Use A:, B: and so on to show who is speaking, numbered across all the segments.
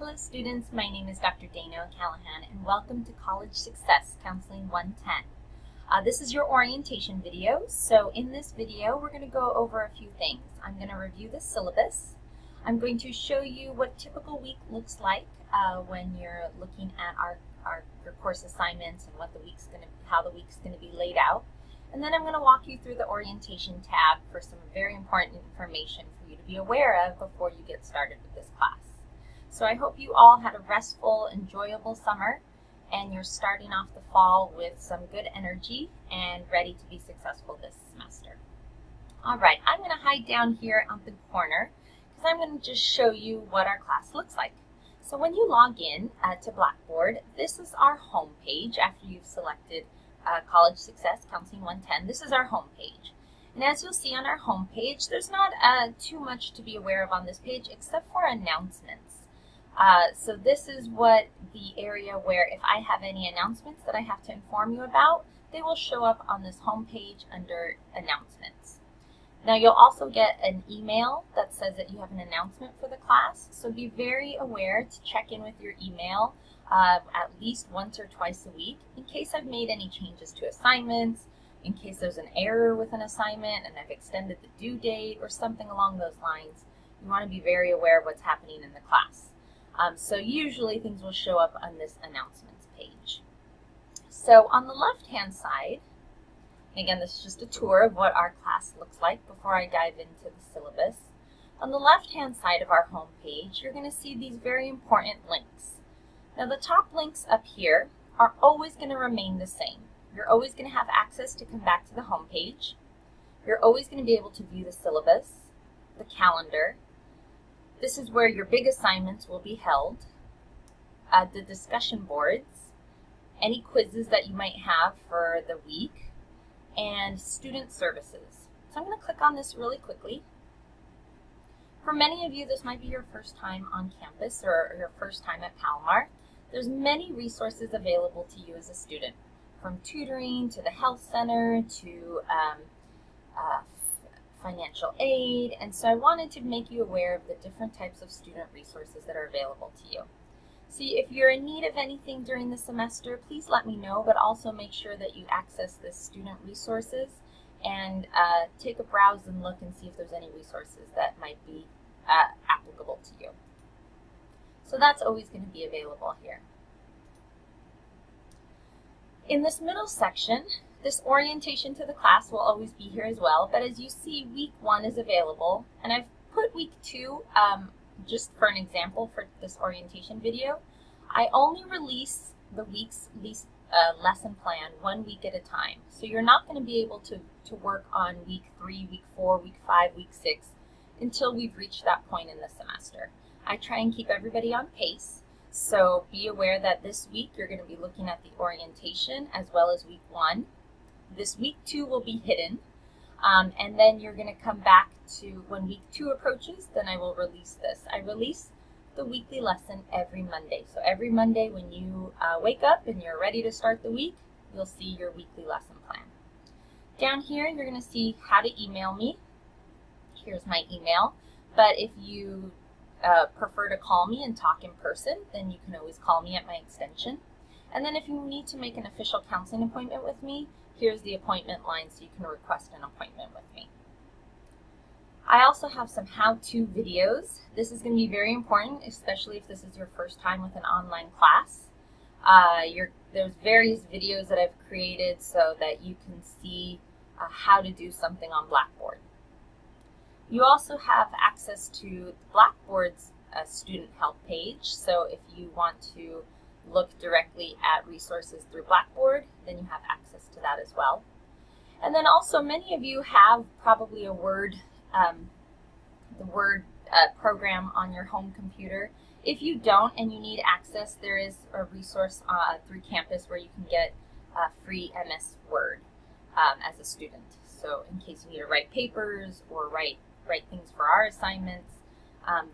A: Hello students, my name is Dr. Dana O'Callahan and welcome to College Success Counseling 110. This is your orientation video. So in this video we're going to go over a few things. I'm going to review the syllabus. I'm going to show you what typical week looks like when you're looking at your course assignments and how the week's going to be laid out. And then I'm going to walk you through the orientation tab for some very important information for you to be aware of before you get started with this class. So I hope you all had a restful, enjoyable summer and you're starting off the fall with some good energy and ready to be successful this semester. All right, I'm going to hide down here on the corner because I'm going to just show you what our class looks like. So when you log in to Blackboard, this is our home page after you've selected College Success Counseling 110. This is our home page. And as you'll see on our home page, there's not too much to be aware of on this page except for announcements. So this is what the area where if I have any announcements that I have to inform you about, they will show up on this home page under announcements. Now you'll also get an email that says that you have an announcement for the class, so be very aware to check in with your email at least once or twice a week in case I've made any changes to assignments, in case there's an error with an assignment and I've extended the due date or something along those lines. You want to be very aware of what's happening in the class. So usually things will show up on this announcements page. So on the left-hand side, again, this is just a tour of what our class looks like before I dive into the syllabus. On the left-hand side of our home page, you're going to see these very important links. Now the top links up here are always going to remain the same. You're always going to have access to come back to the home page. You're always going to be able to view the syllabus, the calendar. This is where your big assignments will be held, the discussion boards, any quizzes that you might have for the week, and student services. So I'm going to click on this really quickly. For many of you, this might be your first time on campus or your first time at Palomar. There's many resources available to you as a student, from tutoring to the health center to financial aid, and so I wanted to make you aware of the different types of student resources that are available to you. See, if you're in need of anything during the semester, please let me know, but also make sure that you access the student resources and take a browse and look and see if there's any resources that might be applicable to you. So that's always going to be available here. In this middle section, this orientation to the class will always be here as well, but as you see, week 1 is available, and I've put week 2 just for an example for this orientation video. I only release the week's lesson plan 1 week at a time, so you're not going to be able to work on week 3, week 4, week 5, week 6 until we've reached that point in the semester. I try and keep everybody on pace, so be aware that this week you're going to be looking at the orientation as well as week 1. This week 2 will be hidden, and then you're going to come back to when week 2 approaches, then I will release this. I release the weekly lesson every Monday. So every Monday when you wake up and you're ready to start the week, you'll see your weekly lesson plan. Down here, you're going to see how to email me. Here's my email, but if you prefer to call me and talk in person, then you can always call me at my extension. And then if you need to make an official counseling appointment with me, here's the appointment line so you can request an appointment with me. I also have some how-to videos. This is going to be very important, especially if this is your first time with an online class. There's various videos that I've created so that you can see how to do something on Blackboard. You also have access to Blackboard's student help page, so if you want to look directly at resources through Blackboard, then you have access to that as well. And then also many of you have probably a Word program on your home computer. If you don't and you need access, there is a resource through campus where you can get free MS Word as a student. So in case you need to write papers or write things for our assignments,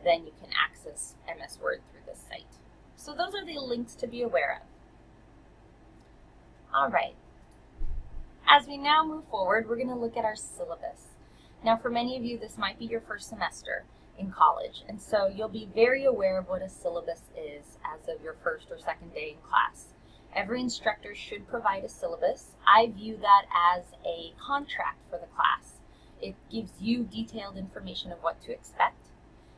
A: then you can access MS Word through this site. So those are the links to be aware of. All right. As we now move forward, we're going to look at our syllabus. Now, for many of you, this might be your first semester. in college. And so you'll be very aware of what a syllabus is as of your first or second day in class. Every instructor should provide a syllabus. I view that as a contract for the class. It gives you detailed information of what to expect.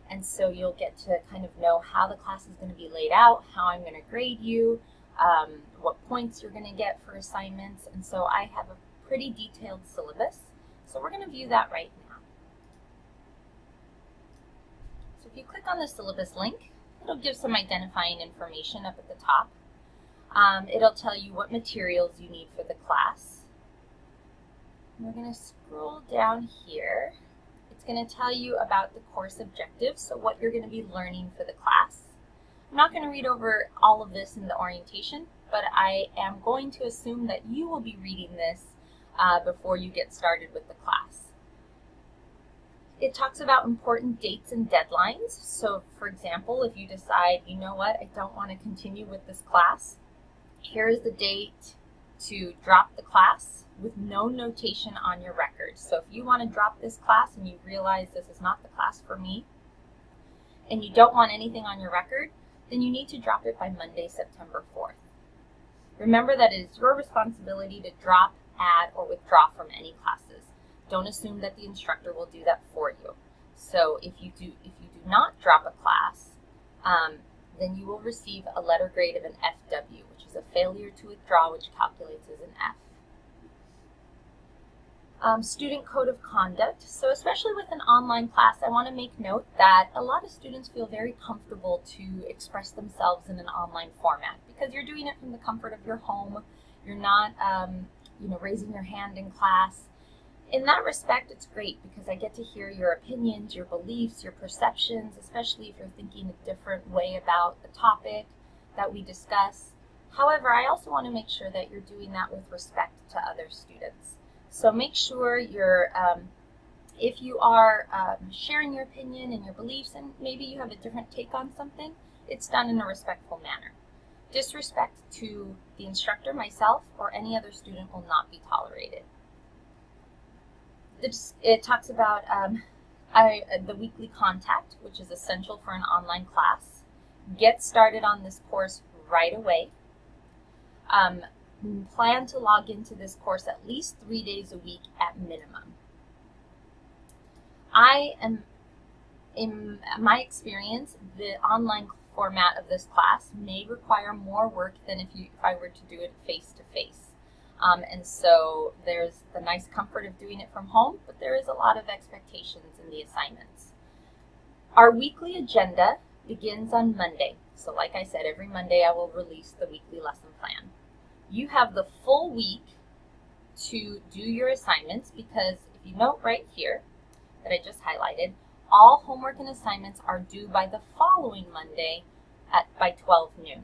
A: And so you'll get to kind of know how the class is going to be laid out, how I'm going to grade you, what points you're going to get for assignments. And so I have a pretty detailed syllabus. So we're going to view that right now. So if you click on the syllabus link, it'll give some identifying information up at the top. It'll tell you what materials you need for the class. And we're going to scroll down here. It's going to tell you about the course objectives, so what you're going to be learning for the class. I'm not going to read over all of this in the orientation, but I am going to assume that you will be reading this before you get started with the class. It talks about important dates and deadlines. So for example, if you decide, you know what, I don't want to continue with this class, here is the date to drop the class with no notation on your record. So if you want to drop this class and you realize this is not the class for me, and you don't want anything on your record, then you need to drop it by Monday, September 4th. Remember that it is your responsibility to drop, add, or withdraw from any classes. Don't assume that the instructor will do that for you. So if you do not drop a class, then you will receive a letter grade of an FW, which is a failure to withdraw, which calculates as an F. Student code of conduct. So especially with an online class, I want to make note that a lot of students feel very comfortable to express themselves in an online format because you're doing it from the comfort of your home. You're not raising your hand in class. In that respect, it's great because I get to hear your opinions, your beliefs, your perceptions, especially if you're thinking a different way about the topic that we discuss. However, I also want to make sure that you're doing that with respect to other students. So make sure you're, if you are sharing your opinion and your beliefs and maybe you have a different take on something, it's done in a respectful manner. Disrespect to the instructor, myself, or any other student will not be tolerated. It talks about the weekly contact, which is essential for an online class. Get started on this course right away. Plan to log into this course at least 3 days a week at minimum. In my experience, the online format of this class may require more work than if I were to do it face-to-face. And so there's the nice comfort of doing it from home, but there is a lot of expectations in the assignments. Our weekly agenda begins on Monday. So like I said, every Monday I will release the weekly lesson plan. You have the full week to do your assignments because if you note right here that I just highlighted, all homework and assignments are due by the following Monday by 12 noon.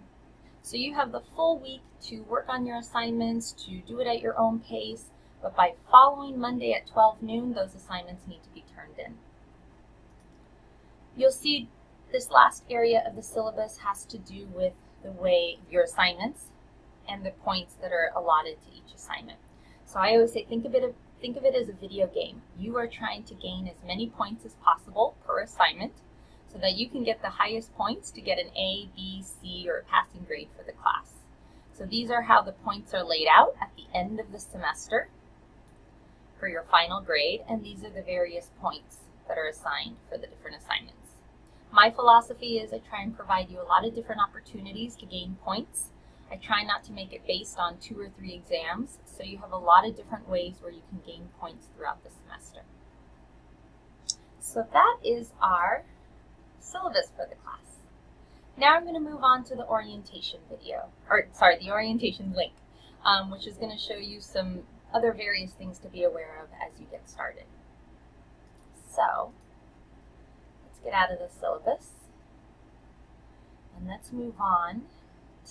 A: So you have the full week to work on your assignments, to do it at your own pace, but by following Monday at 12 noon, those assignments need to be turned in. You'll see this last area of the syllabus has to do with the way your assignments and the points that are allotted to each assignment. So I always say think of it as a video game. You are trying to gain as many points as possible per assignment so that you can get the highest points to get an A, B, C, or a passing grade for the class. So these are how the points are laid out at the end of the semester for your final grade, and these are the various points that are assigned for the different assignments. My philosophy is I try and provide you a lot of different opportunities to gain points. I try not to make it based on 2 or 3 exams, so you have a lot of different ways where you can gain points throughout the semester. So that is our syllabus for the class. Now I'm going to move on to the orientation video, the orientation link, which is going to show you some other various things to be aware of as you get started. So let's get out of the syllabus and let's move on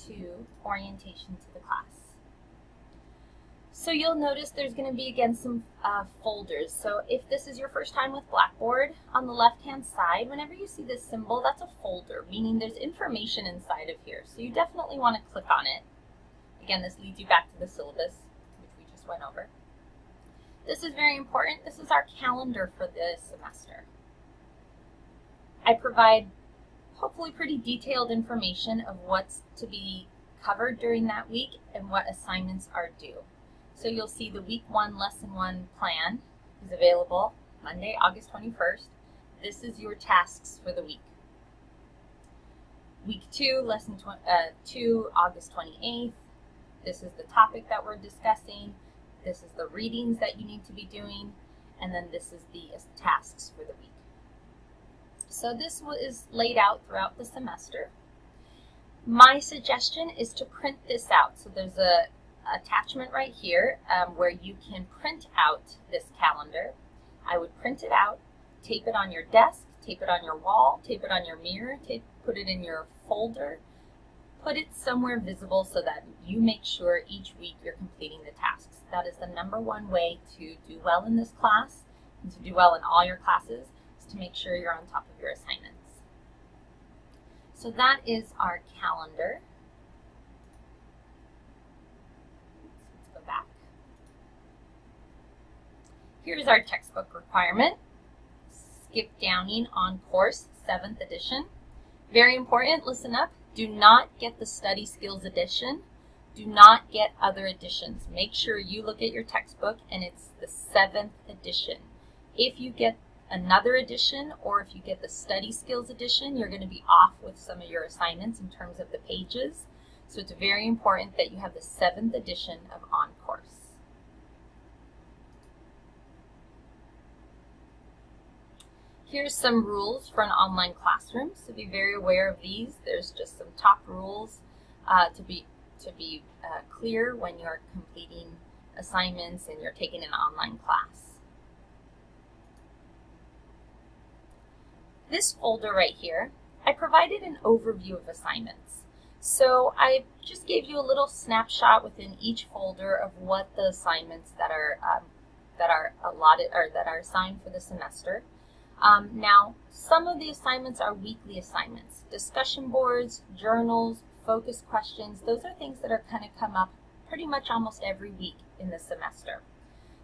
A: to orientation to the class. So you'll notice there's going to be again some folders. So if this is your first time with Blackboard, on the left hand side, whenever you see this symbol, that's a folder, meaning there's information inside of here. So you definitely want to click on it. Again, this leads you back to the syllabus, which we just went over. This is very important. This is our calendar for this semester. I provide hopefully pretty detailed information of what's to be covered during that week and what assignments are due. So you'll see the week 1 lesson 1 plan is available Monday, August 21st. This is your tasks for the week. Week 2, lesson 2, August 28th. This is the topic that we're discussing. This is the readings that you need to be doing. And then this is the tasks for the week. So this is laid out throughout the semester. My suggestion is to print this out. So there's a attachment right here where you can print out this calendar. I would print it out, tape it on your desk, tape it on your wall, tape it on your mirror, put it in your folder, put it somewhere visible so that you make sure each week you're completing the tasks. That is the #1 way to do well in this class and to do well in all your classes, is to make sure you're on top of your assignments. So that is our calendar. Let's go back. Here's our textbook requirement. Skip Downing on course, 7th edition. Very important, listen up. Do not get the Study Skills edition. Do not get other editions. Make sure you look at your textbook and it's the 7th edition. If you get another edition or if you get the Study Skills edition, you're going to be off with some of your assignments in terms of the pages. So it's very important that you have the 7th edition of On Course. Here's some rules for an online classroom, so be very aware of these. There's just some top rules to be clear when you're completing assignments and you're taking an online class. This folder right here, I provided an overview of assignments. So I just gave you a little snapshot within each folder of what the assignments that are allotted or that are assigned for the semester. Now, some of the assignments are weekly assignments. Discussion boards, journals, focus questions, those are things that are kind of come up pretty much almost every week in the semester.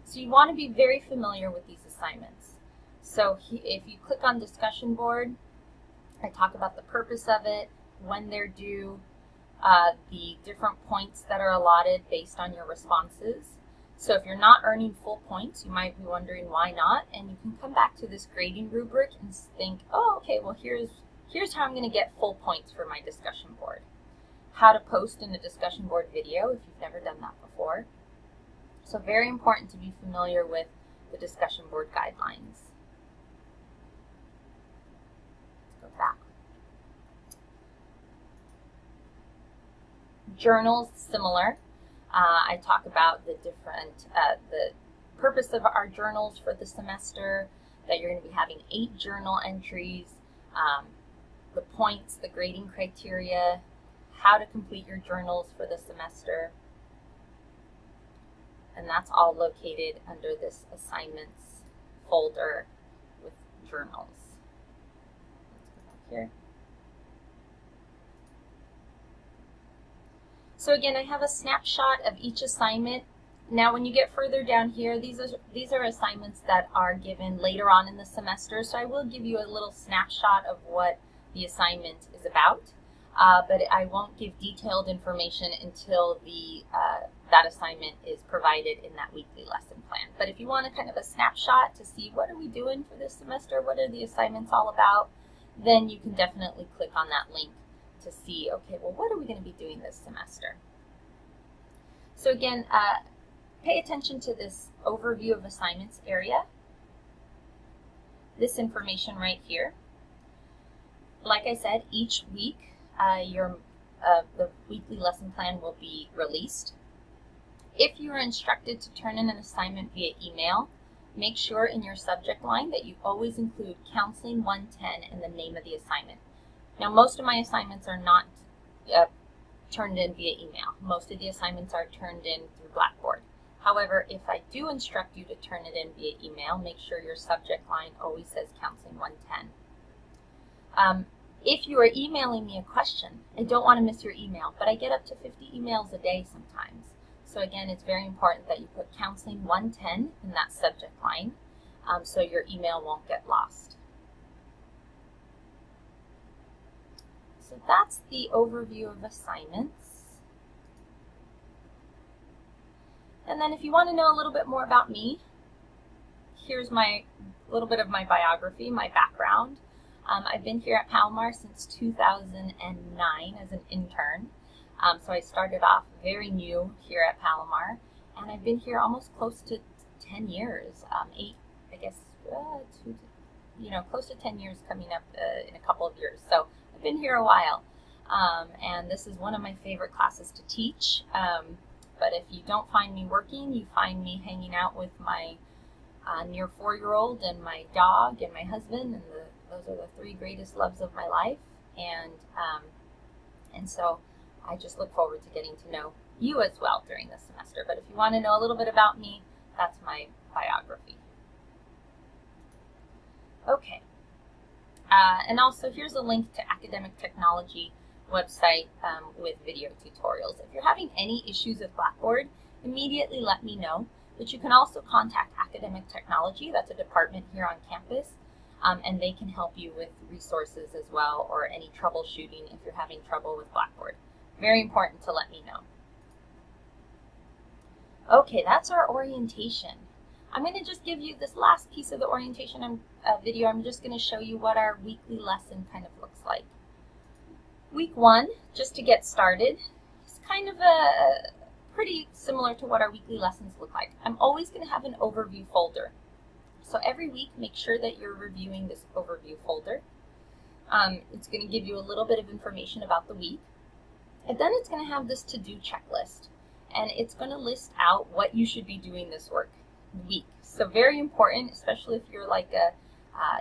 A: So you want to be very familiar with these assignments. So if you click on discussion board, I talk about the purpose of it, when they're due, the different points that are allotted based on your responses. So if you're not earning full points, you might be wondering why not, and you can come back to this grading rubric and think, oh, okay, well here's how I'm going to get full points for my discussion board. How to post in a discussion board video if you've never done that before. So very important to be familiar with the discussion board guidelines. Let's go back. Journals, similar. I talk about the purpose of our journals for the semester, that you're going to be having 8 journal entries, the points, the grading criteria, how to complete your journals for the semester, and that's all located under this assignments folder with journals. Let's go back here. So again, I have a snapshot of each assignment. Now when you get further down here, these are assignments that are given later on in the semester, so I will give you a little snapshot of what the assignment is about, but I won't give detailed information until that assignment is provided in that weekly lesson plan. But if you want a kind of a snapshot to see what are we doing for this semester, what are the assignments all about, then you can definitely click on that link to see, okay, well, what are we going to be doing this semester? So again, pay attention to this overview of assignments area. This information right here. Like I said, each week the weekly lesson plan will be released. If you are instructed to turn in an assignment via email, make sure in your subject line that you always include Counseling 110 and the name of the assignment. Now, most of my assignments are not turned in via email. Most of the assignments are turned in through Blackboard. However, if I do instruct you to turn it in via email, make sure your subject line always says Counseling 110. If you are emailing me a question, I don't want to miss your email, but I get up to 50 emails a day sometimes. So again, it's very important that you put Counseling 110 in that subject line so your email won't get lost. So that's the overview of assignments. And then if you want to know a little bit more about me, here's my little bit of my biography, my background. I've been here at Palomar since 2009 as an intern. So I started off very new here at Palomar, and I've been here almost close to 10 years, 8, I guess, close to 10 years coming up in a couple of years. So I've been here a while, and this is one of my favorite classes to teach. But if you don't find me working, you find me hanging out with my near 4-year-old and my dog and my husband, and those are the 3 greatest loves of my life. And so I just look forward to getting to know you as well during this semester. But if you want to know a little bit about me, that's my biography. Okay. And also here's a link to Academic Technology website with video tutorials. If you're having any issues with Blackboard, immediately let me know. But you can also contact Academic Technology, that's a department here on campus, and they can help you with resources as well, or any troubleshooting if you're having trouble with Blackboard. Very important to let me know. Okay, that's our orientation. I'm going to just give you this last piece of the orientation video. I'm just going to show you what our weekly lesson kind of looks like. Week 1, just to get started, is kind of pretty similar to what our weekly lessons look like. I'm always going to have an overview folder. So every week, make sure that you're reviewing this overview folder. It's going to give you a little bit of information about the week. And then it's going to have this to-do checklist. And it's going to list out what you should be doing this week. So very important, especially if you're like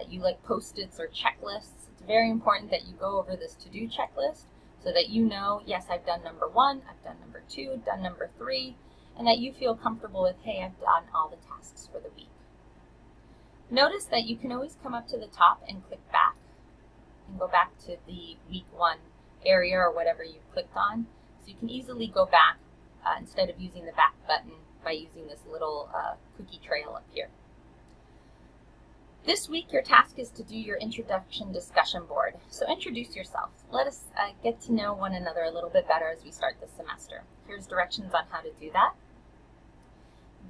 A: you like Post-its or checklists. It's very important that you go over this to-do checklist so that you know, yes, I've done number 1, I've done number 2, done number 3, and that you feel comfortable with, hey, I've done all the tasks for the week. Notice that you can always come up to the top and click back and go back to the week 1 area or whatever you clicked on. So you can easily go back instead of using the back button by using this little cookie trail up here. This week, your task is to do your introduction discussion board. So introduce yourself. Let us get to know one another a little bit better as we start this semester. Here's directions on how to do that.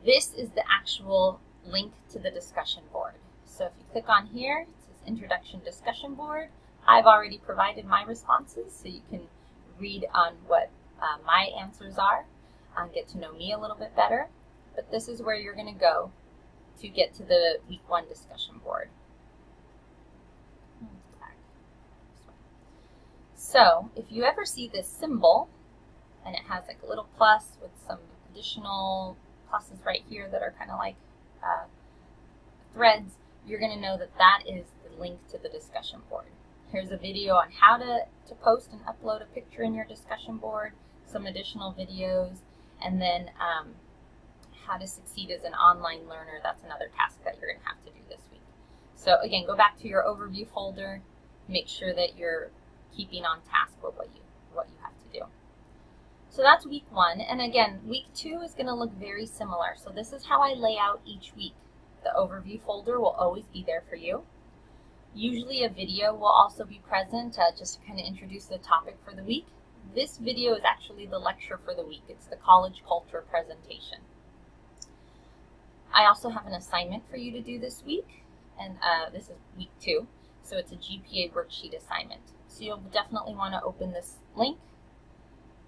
A: This is the actual link to the discussion board. So if you click on here, it says Introduction Discussion Board. I've already provided my responses, so you can read on what my answers are and get to know me a little bit better. But this is where you're going to go to get to the week 1 discussion board. So if you ever see this symbol, and it has like a little plus with some additional pluses right here that are kind of like threads, you're going to know that that is the link to the discussion board. Here's a video on how to post and upload a picture in your discussion board, some additional videos, and then how to succeed as an online learner. That's another task that you're going to have to do this week. So again, go back to your overview folder, make sure that you're keeping on task with what you have to do. So that's week 1, and again, week 2 is going to look very similar. So this is how I lay out each week. The overview folder will always be there for you. Usually a video will also be present just to kind of introduce the topic for the week. This video is actually the lecture for the week. It's the college culture presentation. I also have an assignment for you to do this week, and this is week 2, so it's a GPA worksheet assignment. So you'll definitely want to open this link,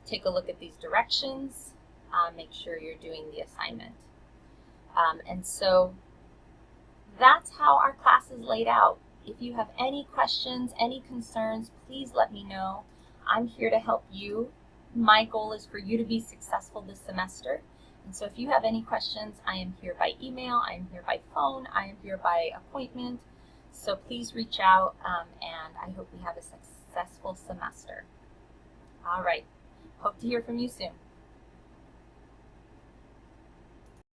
A: take a look at these directions, make sure you're doing the assignment. And so that's how our class is laid out. If you have any questions, any concerns, please let me know. I'm here to help you. My goal is for you to be successful this semester. And so if you have any questions, I am here by email, I am here by phone, I am here by appointment. So please reach out, and I hope we have a successful semester. All right. Hope to hear from you soon.